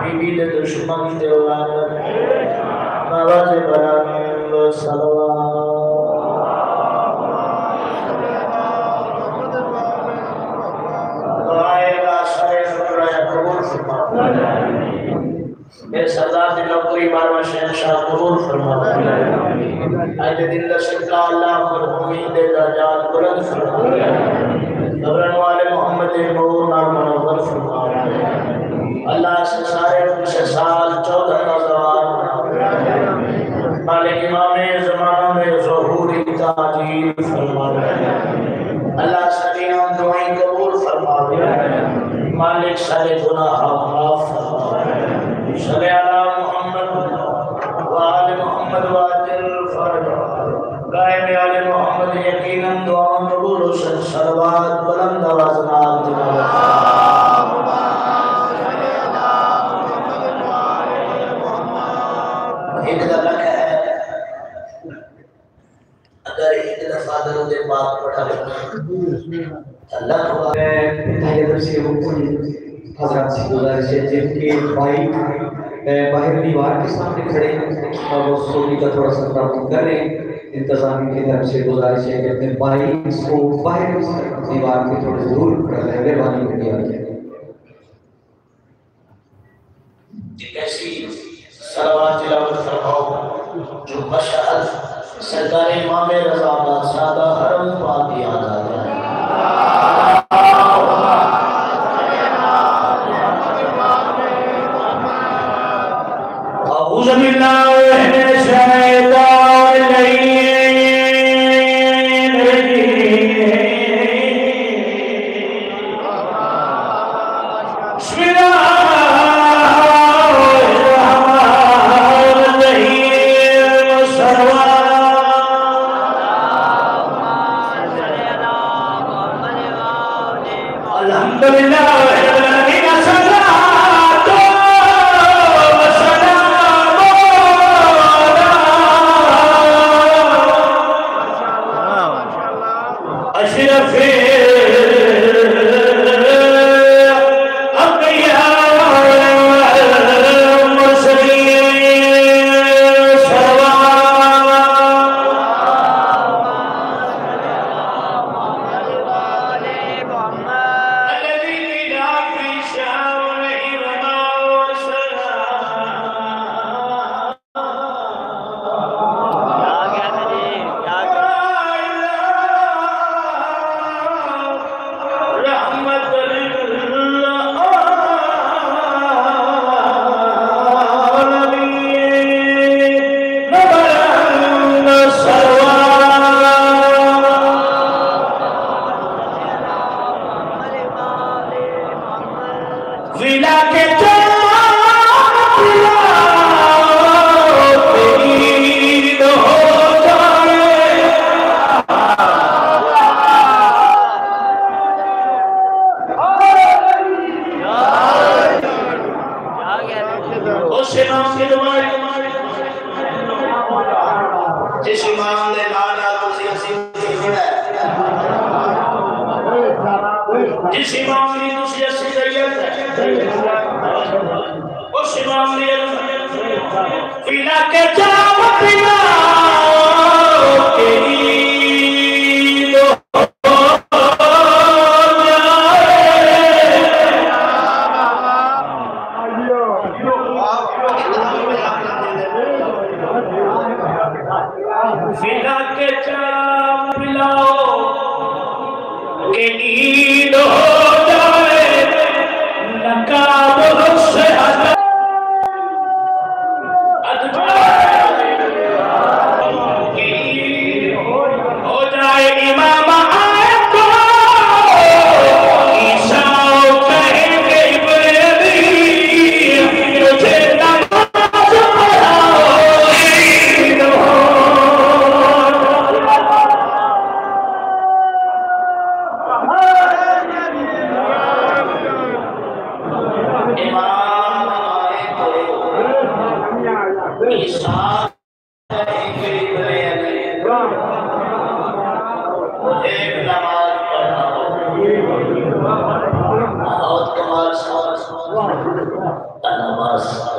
بیوی دے دشمن دے وارد نواز برامین و صلوات دعائے واسرے شکرہ قبول فرما میرے سردار دل نوکری بارما شہنشاہ قبول فرما آج دل شکلہ اللہ مرحومین دے درجات بلند فرما قبرن والے محمد نور نام منور فرما اللہ سے سارے سے سال 14 نوزوان مالک امام زمانہ میں ظہوری تعجیل فرما اللہ سلیان دعائیں قبول فرما مالک سارے گناہ معاف فرما صلی اللہ محمد وآل محمد واجل فرج قائم آل محمد یقیناً دعاؤں قبول و صلوات بلند آواز نال تلاوت ایک دفعہ ہے اگر ایک دفعہ درود پاک پڑھا لینا اللہ ہوا پہلے در سے وہ کوئی حضرات سے گزارش ہے جن کے بھائی باہر دیوار کے سامنے کھڑے اور وہ سونے کا تھوڑا سا پرابلم کر رہے ہیں انتظامی کی طرف سے گزارش ہے کہ اپنے بھائی اس کو باہر دیوار کے تھوڑے دور کر رہے ہیں مہربانی کر دیا گیا ایک ایسی صلوات تلاوت فرماؤ جو مشہد سرکار امام رضا اللہ سادہ حرم پاک یاد آ جائے اعوذ باللہ من الشیطان الرجیم بسم اللہ ناس